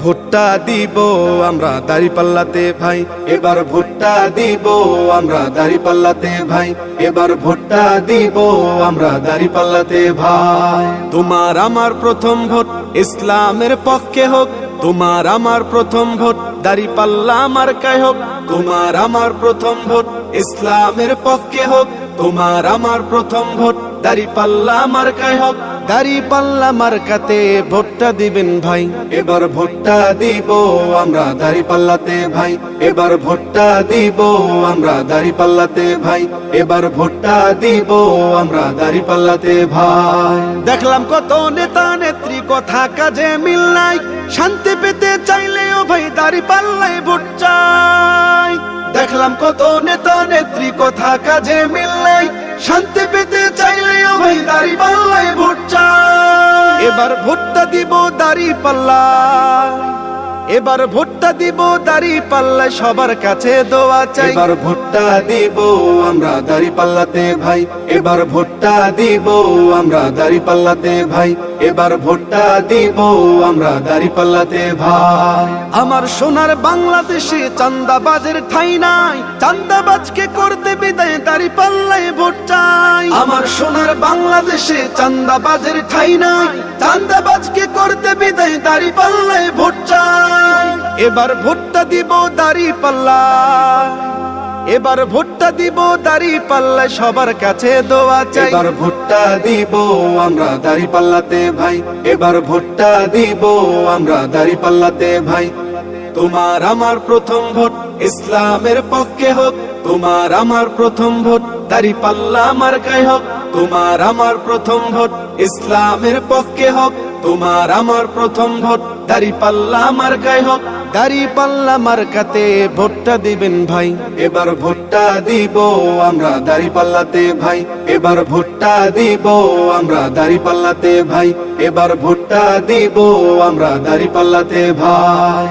ভোটটা দিব আমরা দাঁড়িপাল্লাতে ভাই, এবার ভোটটা দিব আমরা দাঁড়িপাল্লাতে ভাই, এবার ভোটটা দিব আমরা দাঁড়িপাল্লাতে ভাই। তোমার আমার প্রথম ভোট ইসলামের পক্ষে হোক, তোমার আমার প্রথম ভোট দাঁড়িপাল্লা মার্কায় হোক, তোমার আমার প্রথম ভোট ইসলামের পক্ষে হোক, তোমার আমার প্রথম ভোট দাঁড়িপাল্লা মার্কায় হোক। দাঁড়িপাল্লা মার্কাতে ভোটটা দিবেন ভাই, এবার ভোটটা দিব আমরা দাঁড়িপাল্লাতে ভাই, এবার ভোটটা দিব আমরা দাঁড়িপাল্লাতে ভাই, এবার ভোটটা দিব আমরা দাঁড়িপাল্লাতে ভাই। দেখলাম কত নেতা নেত্রী কথা কাজে মিল নাই, শান্তি পেতে চাইলেও ভাই দাঁড়িপাল্লায় ভোট চাই। দেখলাম কত নেতা নেত্রী কথা কাজে মিল নাই, শান্তি পেতে চাইলেও ভাই দাঁড়িপাল্লায় ভোট চাই। এবার ভোটটা দিব দাঁড়িপাল্লা, এবার ভোটটা দিব দাঁড়িপাল্লায় সবার কাছে দোয়া চাই। এবার ভোটটা দিব আমরা দাঁড়িপাল্লাতে ভাই, এবার ভোটটা দিব আমরা দাঁড়িপাল্লাতে ভাই, এবার ভোটটা দিব আমরা দাঁড়িপাল্লাতে ভাই। আমার সোনার বাংলাদেশে চাঁদাবাজের ঠাঁই নাই, চাঁদাবাজকে করতে বিদায় দাঁড়িপাল্লায় ভোট চাই। আমার সোনার বাংলাদেশে চাঁদাবাজের ঠাঁই নাই, চাঁদাবাজকে করতে বিদায় দাঁড়িপাল্লায় ভোট চাই। এবার ভোটটা দিব দাঁড়িপাল্লা, এবার ভোটটা দিব দাঁড়িপাল্লায় সবার কাছে দোয়া চাই। এবার ভোটটা দিব আমরা দাঁড়িপাল্লাতে ভাই, এবার ভোটটা দিব আমরা দাঁড়িপাল্লাতে ভাই। তোমার আমার প্রথম ভোট ইসলামের পক্ষে হোক, তোমার আমার প্রথম ভোট দাঁড়িপাল্লা মার্কায় হোক, তোমার আমার প্রথম ভোট ইসলামের পক্ষে হোক, তোমার আমার প্রথম ভোট দাঁড়িপাল্লা মার্কায় হোক। দাঁড়িপাল্লা মার্কাতে ভোটটা দিবেন ভাই, এবার ভোটটা দিব আমরা দাঁড়িপাল্লাতে ভাই, এবার ভোটটা দিব আমরা দাঁড়িপাল্লাতে ভাই, এবার ভোটটা দিব আমরা দাঁড়িপাল্লাতে ভাই।